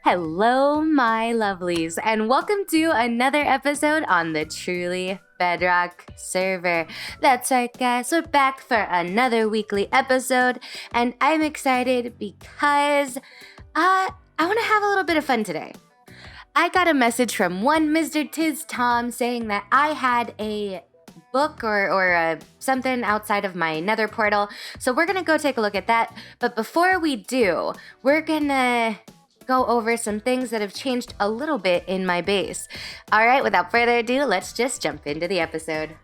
Hello, my lovelies, and welcome to another episode on the Truly Bedrock server. That's right, guys, we're back for another weekly episode, and I'm excited because I want to have a little bit of fun today. I got a message from one Mr. Tizztom saying that I had a book or something outside of my nether portal, so we're gonna go take a look at that. But before we do, we're gonna go over some things that have changed a little bit in my base. All right, without further ado, let's just jump into the episode.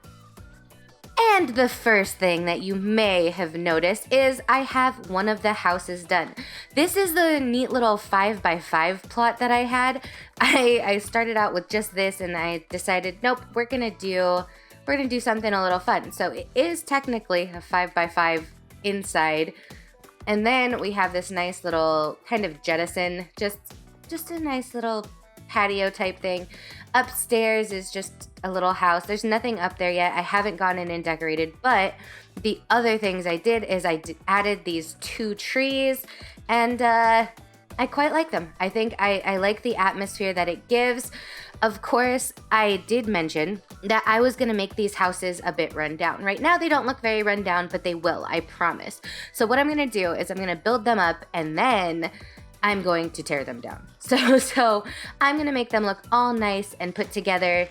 And the first thing that you may have noticed is I have one of the houses done. This is the neat little 5x5 plot that I had. I started out with just this and I decided, nope, we're gonna do something a little fun. So it is technically a 5x5 inside. And then we have this nice little kind of jettison, just a nice little patio type thing. Upstairs is just a little house. There's nothing up there yet. I haven't gone in and decorated, but the other things I did is added these 2 trees, and I quite like them. I think I like the atmosphere that it gives. Of course, I did mention that I was gonna make these houses a bit run down. Right now, they don't look very run down, but they will, I promise. So what I'm gonna do is I'm gonna build them up and then I'm going to tear them down. So I'm gonna make them look all nice and put together.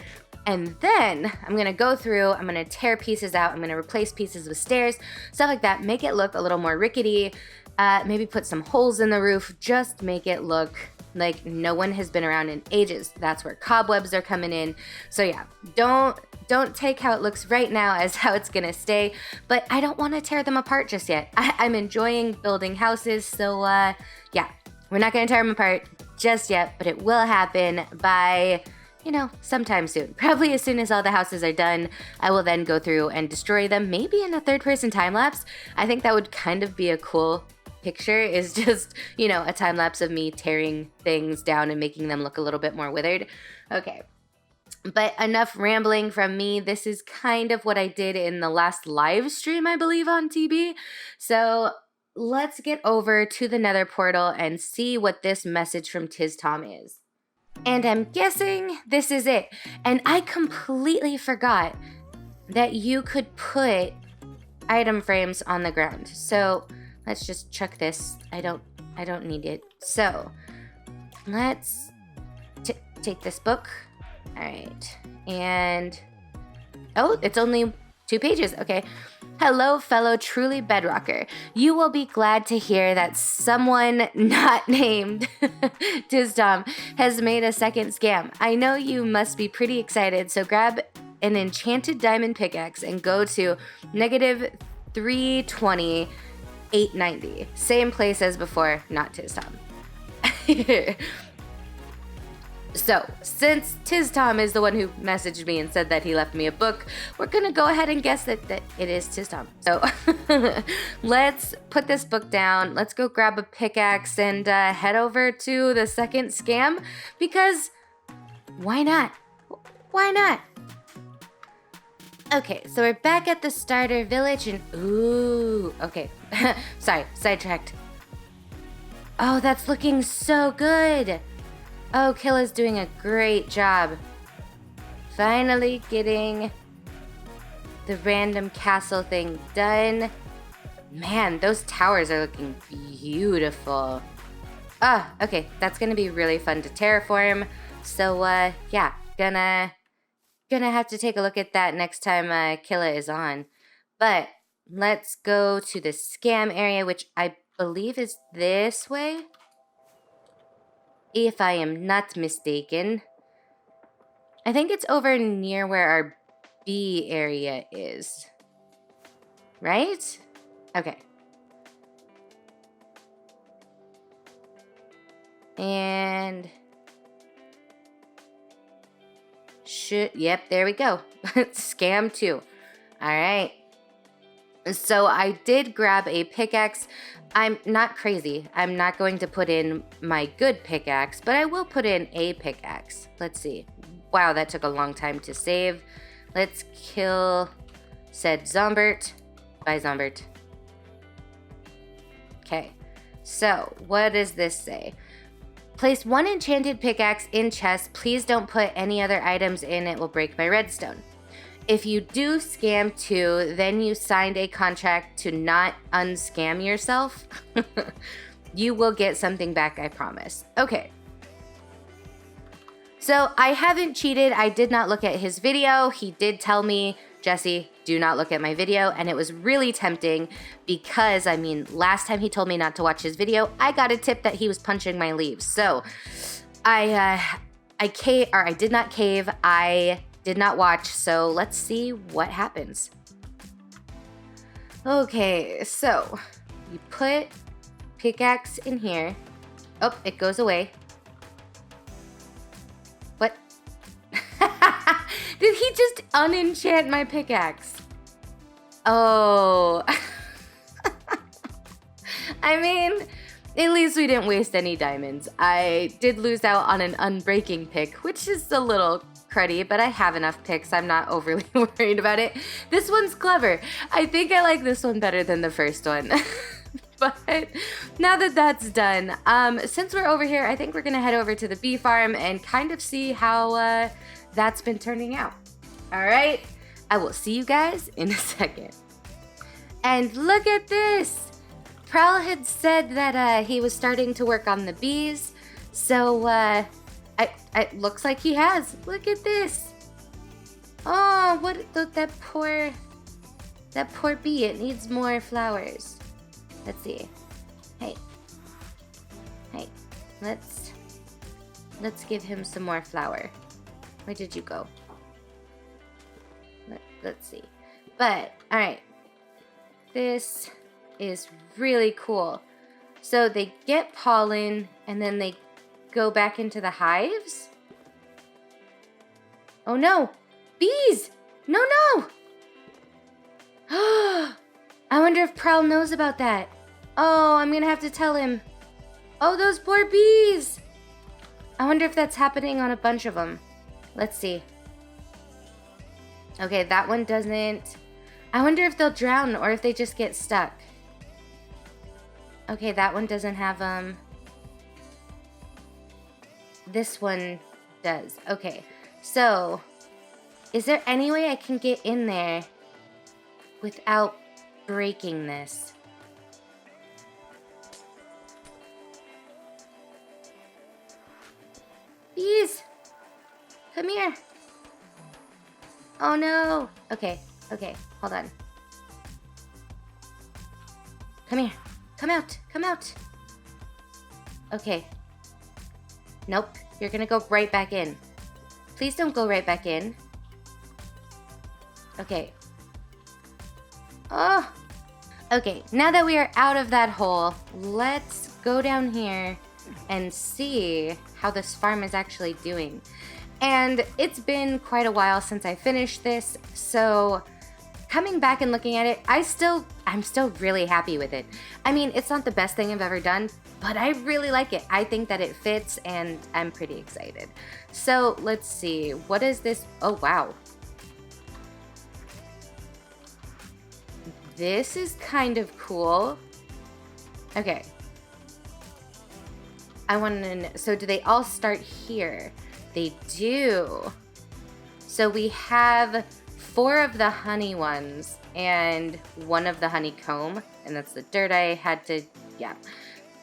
And then I'm gonna go through, I'm gonna tear pieces out, I'm gonna replace pieces with stairs, stuff like that, make it look a little more rickety, maybe put some holes in the roof, just make it look like no one has been around in ages. That's where cobwebs are coming in. So yeah, don't take how it looks right now as how it's gonna stay, but I don't wanna tear them apart just yet. I'm enjoying building houses, so yeah, we're not gonna tear them apart just yet, but it will happen by, sometime soon. Probably as soon as all the houses are done, I will then go through and destroy them, maybe in a third-person time-lapse. I think that would kind of be a cool picture, is just, a time-lapse of me tearing things down and making them look a little bit more withered. Okay, but enough rambling from me. This is kind of what I did in the last live stream, I believe, on TB. So let's get over to the nether portal and see what this message from Tizztom is. And I'm guessing this is it. And I completely forgot that you could put item frames on the ground. So let's just chuck this. I don't need it. So let's take this book. All right. And oh, it's only 2 pages. Okay. Hello, fellow Truly Bedrocker. You will be glad to hear that someone not named Tizztom has made a second scam. I know you must be pretty excited, so grab an enchanted diamond pickaxe and go to -320, 890. Same place as before, not Tizztom. So, since Tizztom is the one who messaged me and said that he left me a book, we're gonna go ahead and guess that it is Tizztom. So, let's put this book down, let's go grab a pickaxe and head over to the second scam, because why not? Why not? Okay, so we're back at the starter village and ooh, okay, sorry, sidetracked. Oh, that's looking so good. Oh, Killa's doing a great job. Finally getting the random castle thing done. Man, those towers are looking beautiful. Ah, okay, that's gonna be really fun to terraform. So, yeah, gonna have to take a look at that next time Killa is on. But let's go to the scam area, which I believe is this way, if I am not mistaken. I think it's over near where our B area is. Right? Okay. And yep, there we go. Scam 2. All right. So I did grab a pickaxe. I'm not crazy. I'm not going to put in my good pickaxe, but I will put in a pickaxe. Let's see. Wow, that took a long time to save. Let's kill said Zombert. Bye, Zombert. Okay. So, what does this say? Place 1 enchanted pickaxe in chest. Please don't put any other items in. It will break my redstone. If you do scam 2, then you signed a contract to not unscam yourself. You will get something back, I promise. Okay. So I haven't cheated. I did not look at his video. He did tell me, Jessie, do not look at my video. And it was really tempting because, I mean, last time he told me not to watch his video, I got a tip that he was punching my leaves. So I did not cave. I did not watch. So let's see what happens. Okay, so you put pickaxe in here. Oh, it goes away. What? Did he just unenchant my pickaxe? Oh. I mean, at least we didn't waste any diamonds. I did lose out on an unbreaking pick, which is a little cruddy, but I have enough picks. I'm not overly worried about it. This one's clever. I think I like this one better than the first one. But now that that's done, since we're over here, I think we're gonna head over to the bee farm and kind of see how that's been turning out. All right, I will see you guys in a second. And look at this. Prowl had said that he was starting to work on the bees, so it looks like he has. Look at this. Oh, that poor bee. It needs more flowers. Let's see. Hey, let's give him some more flour. Where did you go? Let's see. But, all right. This is really cool. So they get pollen and then they go back into the hives. Oh no, bees! No. I wonder if Prowl knows about that. Oh, I'm gonna have to tell him. Oh, those poor bees! I wonder if that's happening on a bunch of them. Let's see. Okay, that one doesn't. I wonder if they'll drown or if they just get stuck. Okay, that one doesn't have them. This one does. Okay, so is there any way I can get in there without breaking this? Bees, come here. Oh no. Okay, hold on. Come here. Come out. Okay. Nope, you're gonna go right back in. Please don't go right back in. Okay. Oh. Okay, now that we are out of that hole, let's go down here and see how this farm is actually doing. And it's been quite a while since I finished this, so coming back and looking at it, I'm still really happy with it. I mean, it's not the best thing I've ever done, but I really like it. I think that it fits and I'm pretty excited. So let's see, what is this? Oh, wow. This is kind of cool. Okay. I want to know, so do they all start here? They do. So we have 4 of the honey ones and 1 of the honeycomb, and that's the dirt I had to, yeah.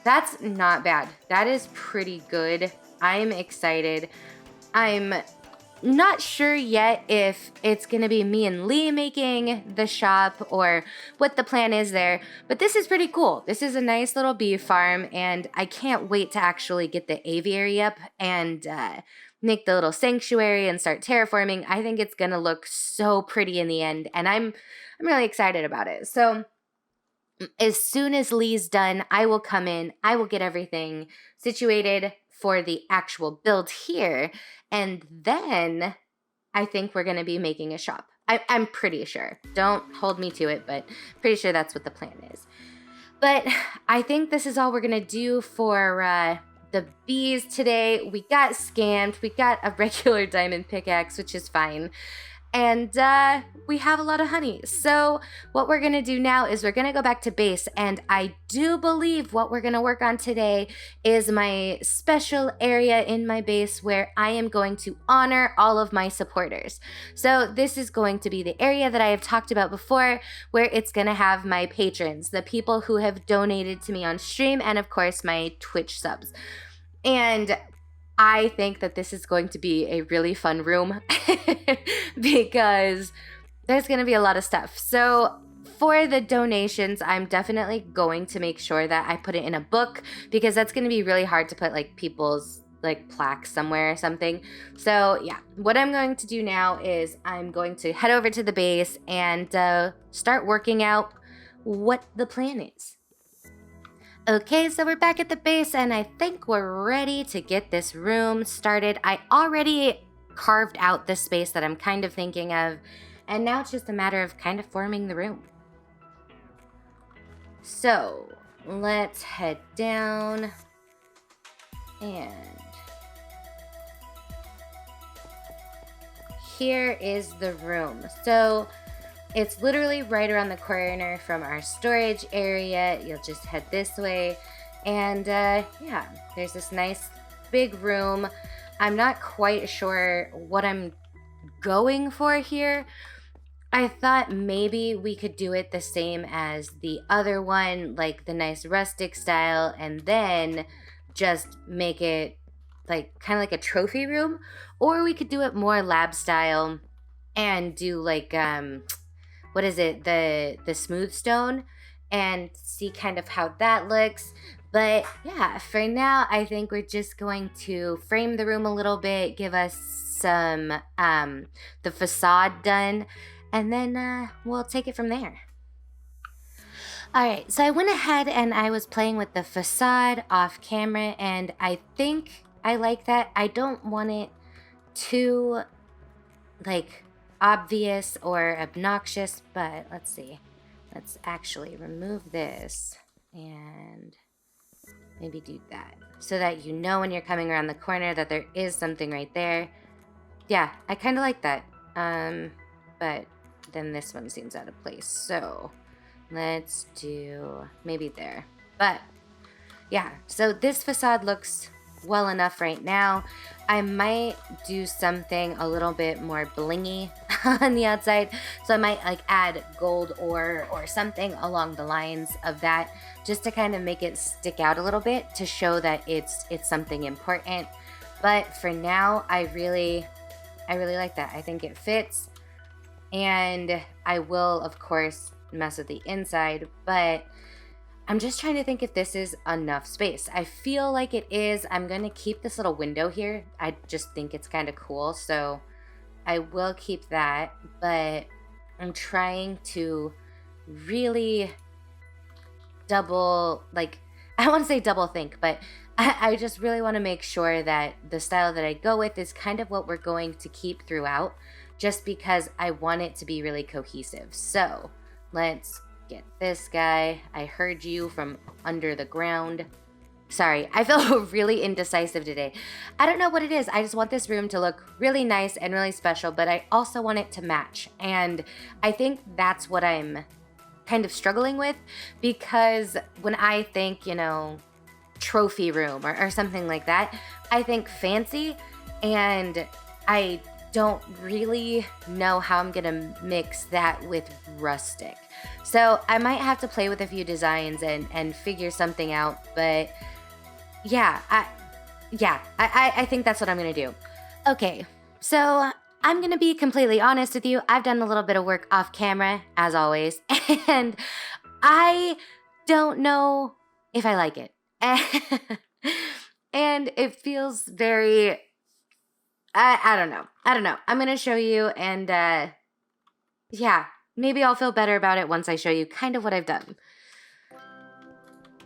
That's not bad. That is pretty good. I'm excited. I'm not sure yet if it's gonna be me and Lee making the shop or what the plan is there, but this is pretty cool. This is a nice little bee farm, and I can't wait to actually get the aviary up and make the little sanctuary and start terraforming. I think it's gonna look so pretty in the end, and I'm really excited about it. So as soon as Lee's done, I will come in, I will get everything situated for the actual build here, and then I think we're gonna be making a shop. I'm pretty sure. Don't hold me to it, but pretty sure that's what the plan is. But I think this is all we're gonna do for the bees today. We got scammed. We got a regular diamond pickaxe, which is fine. and we have a lot of honey. So what we're gonna do now is we're gonna go back to base, and I do believe what we're gonna work on today is my special area in my base where I am going to honor all of my supporters. So this is going to be the area that I have talked about before, where it's gonna have my patrons, the people who have donated to me on stream, and of course my Twitch subs. And I think that this is going to be a really fun room because there's going to be a lot of stuff. So for the donations, I'm definitely going to make sure that I put it in a book, because that's going to be really hard to put like people's like plaques somewhere or something. So yeah, what I'm going to do now is I'm going to head over to the base and start working out what the plan is. Okay, so we're back at the base, and I think we're ready to get this room started. I already carved out the space that I'm kind of thinking of, and now it's just a matter of kind of forming the room. So let's head down, and here is the room. So it's literally right around the corner from our storage area. You'll just head this way. And yeah, there's this nice big room. I'm not quite sure what I'm going for here. I thought maybe we could do it the same as the other one, like the nice rustic style, and then just make it like kind of like a trophy room. Or we could do it more lab style and do like what is it, the smooth stone, and see kind of how that looks. But yeah, for now, I think we're just going to frame the room a little bit, give us some the facade done, and then we'll take it from there. All right, so I went ahead and I was playing with the facade off camera, and I think I like that. I don't want it too like obvious or obnoxious, but let's see. Let's actually remove this and maybe do that so that you know when you're coming around the corner that there is something right there. Yeah, I kind of like that. But then this one seems out of place. So let's do maybe there. But yeah, so this facade looks well enough right now. I might do something a little bit more blingy on the outside, so I might like add gold or something along the lines of that, just to kind of make it stick out a little bit, to show that it's something important. But for now, I really like that. I think it fits, and I will of course mess with the inside, but I'm just trying to think if this is enough space. I feel like it is. I'm going to keep this little window here. I just think it's kind of cool, so I will keep that. But I'm trying to really double, like, I want to say double think, but I just really want to make sure that the style that I go with is kind of what we're going to keep throughout, just because I want it to be really cohesive. So let's get this guy. I heard you from under the ground. Sorry, I feel really indecisive today. I don't know what it is. I just want this room to look really nice and really special, but I also want it to match. And I think that's what I'm kind of struggling with, because when I think, you know, trophy room or something like that, I think fancy, and I don't really know how I'm gonna mix that with rustic. So I might have to play with a few designs and figure something out, but yeah, I think that's what I'm gonna do. Okay, so I'm gonna be completely honest with you. I've done a little bit of work off camera, as always, and I don't know if I like it. And it feels very, I don't know. I'm gonna show you, and yeah, maybe I'll feel better about it once I show you kind of what I've done.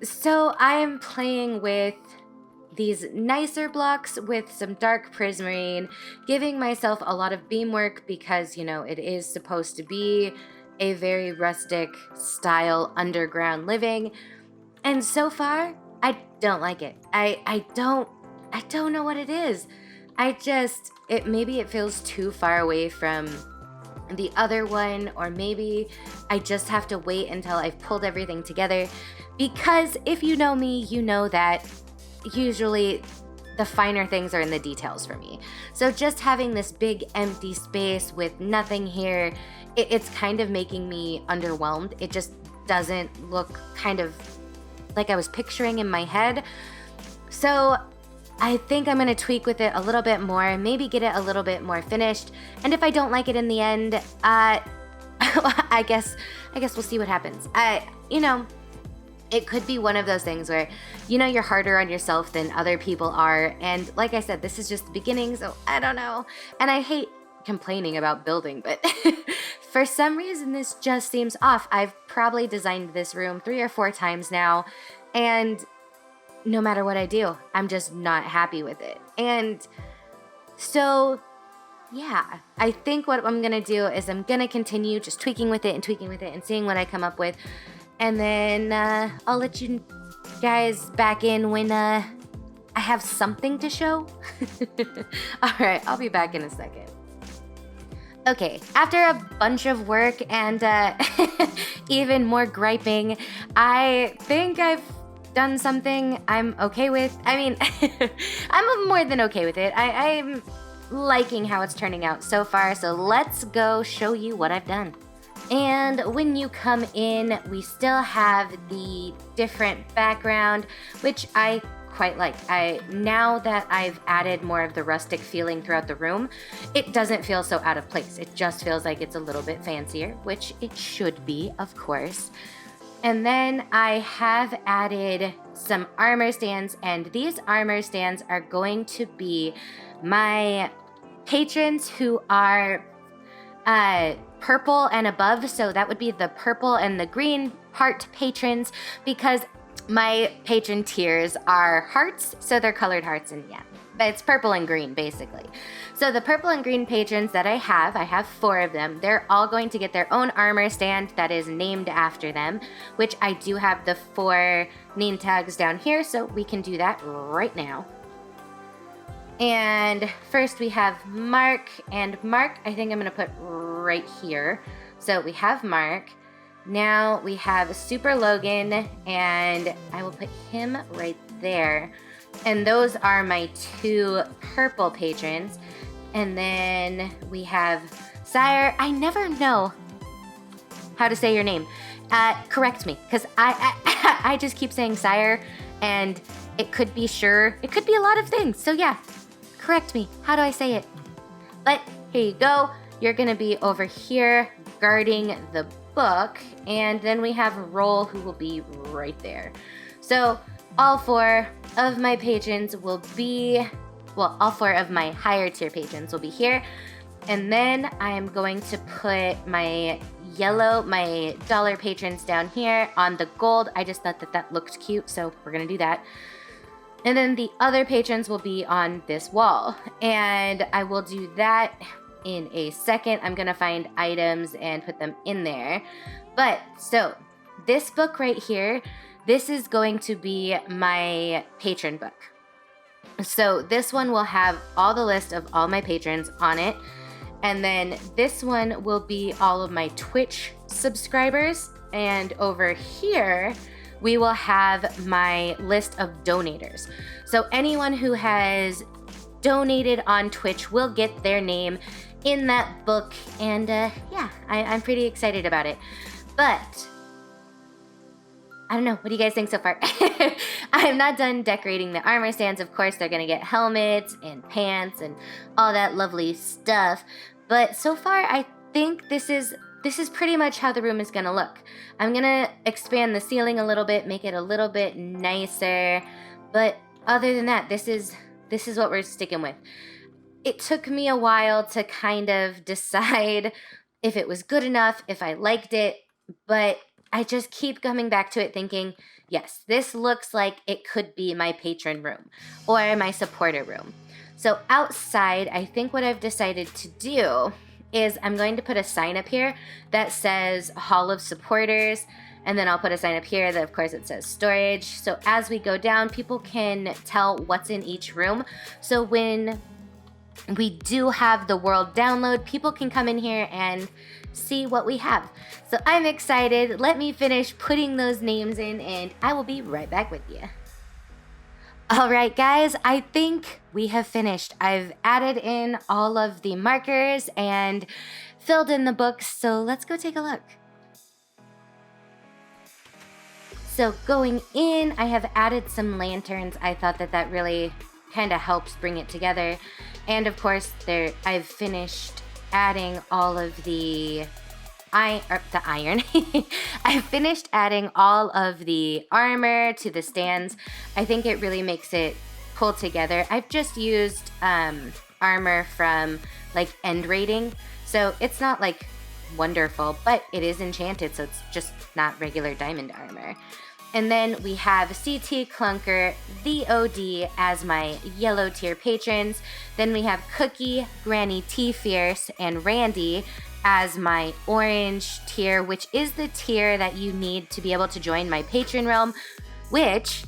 So I am playing with these nicer blocks with some dark prismarine, giving myself a lot of beamwork because, you know, it is supposed to be a very rustic style underground living. And so far, I don't like it. I don't know what it is. Maybe it feels too far away from the other one, or maybe I just have to wait until I've pulled everything together, because if you know me, you know that usually the finer things are in the details for me. So just having this big empty space with nothing here, it's kind of making me underwhelmed. It just doesn't look kind of like I was picturing in my head. So I think I'm gonna tweak with it a little bit more, maybe get it a little bit more finished. And if I don't like it in the end, I guess we'll see what happens. It could be one of those things where, you're harder on yourself than other people are. And like I said, this is just the beginning, so I don't know. And I hate complaining about building, but for some reason, this just seems off. I've probably designed this room 3 or 4 times now, and no matter what I do, I'm just not happy with it. And so, yeah, I think what I'm gonna do is I'm gonna continue just tweaking with it and seeing what I come up with. And then I'll let you guys back in when I have something to show. All right, I'll be back in a second. Okay, after a bunch of work and even more griping, I think I've done something I'm okay with. I mean, I'm more than okay with it. I'm liking how it's turning out so far, so let's go show you what I've done. And when you come in, we still have the different background, which I quite like. Now that I've added more of the rustic feeling throughout the room, it doesn't feel so out of place. It just feels like it's a little bit fancier, which it should be, of course. And then I have added some armor stands, and these armor stands are going to be my patrons who are purple and above, so that would be the purple and the green heart patrons, because my patron tiers are hearts, so they're colored hearts, and yeah, but it's purple and green basically. So the purple and green patrons that I have 4 of them. They're all going to get their own armor stand that is named after them, which I do have the 4 name tags down here, so we can do that right now. And first we have Mark, and Mark I think I'm gonna put right here. So we have Mark. Now we have Super Logan, and I will put him right there. And those are my 2 purple patrons. And then we have Sire. I never know how to say your name. Correct me, because I just keep saying Sire, and it could be sure. It could be a lot of things. So yeah, correct me. How do I say it? But here you go. You're gonna be over here guarding the book, and then we have Roll, who will be right there. So all 4 of my patrons will be, well, all 4 of my higher tier patrons will be here. And then I am going to put my dollar patrons down here on the gold. I just thought that looked cute, so we're gonna do that. And then the other patrons will be on this wall, and I will do that in a second. I'm gonna find items and put them in there. But so this book right here, this is going to be my patron book. So this one will have all the list of all my patrons on it. And then this one will be all of my Twitch subscribers. And over here, we will have my list of donators. So anyone who has donated on Twitch will get their name in that book. And yeah, I'm pretty excited about it. But I don't know. What do you guys think so far? I'm not done decorating the armor stands. Of course, they're going to get helmets and pants and all that lovely stuff. But so far, I think this is pretty much how the room is going to look. I'm going to expand the ceiling a little bit, make it a little bit nicer. But other than that, this is what we're sticking with. It took me a while to kind of decide if it was good enough, if I liked it, but I just keep coming back to it thinking, yes, this looks like it could be my patron room or my supporter room. So outside, I think what I've decided to do is I'm going to put a sign up here that says Hall of Supporters, and then I'll put a sign up here that of course it says storage. So as we go down, people can tell what's in each room. So when we do have the world download. People can come in here and see what we have. So I'm excited. Let me finish putting those names in and I will be right back with you. All right, guys, I think we have finished. I've added in all of the markers and filled in the books, so let's go take a look. So going in, I have added some lanterns. I thought that that really kind of helps bring it together. And of course, I've finished adding all of the iron. I finished adding all of the armor to the stands. I think it really makes it pull together. I've just used armor from like end rating, so it's not like wonderful, but it is enchanted, so it's just not regular diamond armor. And then we have CT Clunker, the OD as my yellow tier patrons. Then we have Cookie, Granny T Fierce, and Randy as my orange tier, which is the tier that you need to be able to join my patron realm, which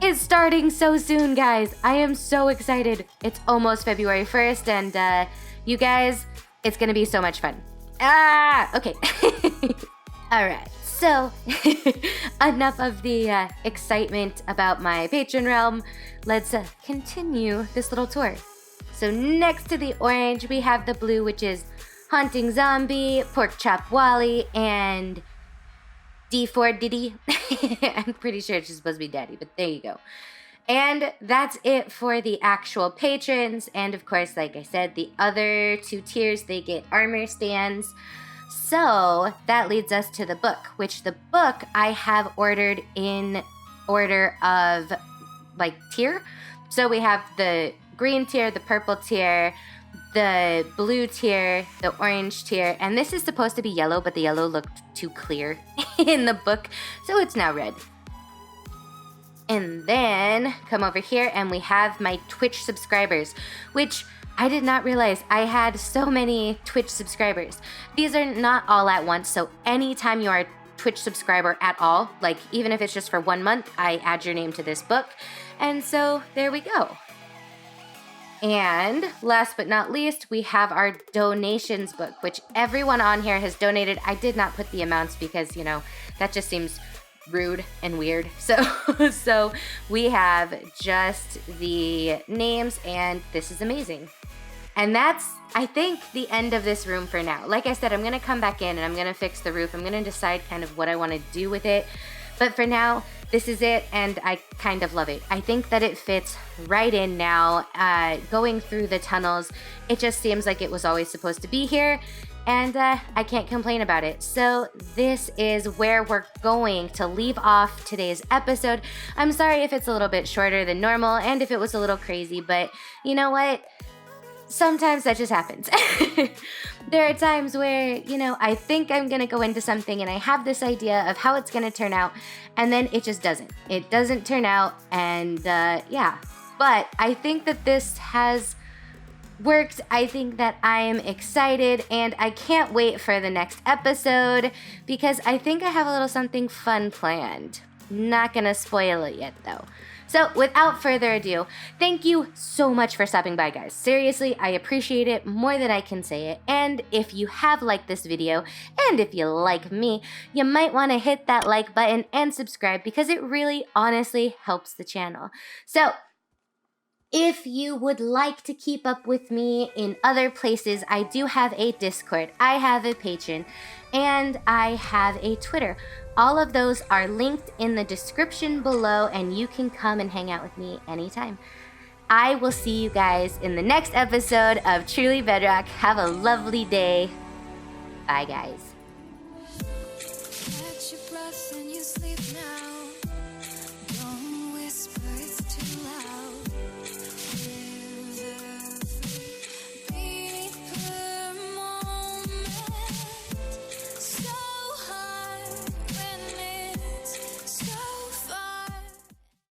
is starting so soon, guys. I am so excited. It's almost February 1st, and you guys, it's gonna be so much fun. Okay. All right. So, enough of the excitement about my patron realm. Let's continue this little tour. So next to the orange, we have the blue, which is Haunting Zombie, Pork Chop Wally, and D4 Diddy. I'm pretty sure it's supposed to be Daddy, but there you go. And that's it for the actual patrons. And of course, like I said, the other two tiers, they get armor stands. So that leads us to the book, which the book I have ordered in order of like tier. So we have the green tier, the purple tier, the blue tier, the orange tier, and this is supposed to be yellow, but the yellow looked too clear in the book, so it's now red. And then come over here and we have my Twitch subscribers, which I did not realize I had so many Twitch subscribers. These are not all at once, so anytime you are a Twitch subscriber at all, like even if it's just for 1 month, I add your name to this book. And so there we go. And last but not least, we have our donations book, which everyone on here has donated. I did not put the amounts because, you know, that just seems rude and weird. So we have just the names, and this is amazing. And that's, I think, the end of this room for now. Like I said, I'm going to come back in and I'm going to fix the roof. I'm going to decide kind of what I want to do with it. But for now, this is it, and I kind of love it. I think that it fits right in now. Going through the tunnels, it just seems like it was always supposed to be here, and I can't complain about it. So this is where we're going to leave off today's episode. I'm sorry if it's a little bit shorter than normal, and if it was a little crazy, but you know what? Sometimes that just happens. There are times where, you know, I think I'm gonna go into something and I have this idea of how it's gonna turn out, and then it just doesn't. It doesn't turn out, and yeah. But I think that this has worked. I think that I am excited, and I can't wait for the next episode because I think I have a little something fun planned. Not gonna spoil it yet, though. So without further ado, thank you so much for stopping by, guys. Seriously, I appreciate it more than I can say it. And if you have liked this video, and if you like me, you might want to hit that like button and subscribe because it really honestly helps the channel. So if you would like to keep up with me in other places, I do have a Discord, I have a Patreon, and I have a Twitter. All of those are linked in the description below, and you can come and hang out with me anytime. I will see you guys in the next episode of Truly Bedrock. Have a lovely day. Bye, guys. Catch your breath and you sleep now.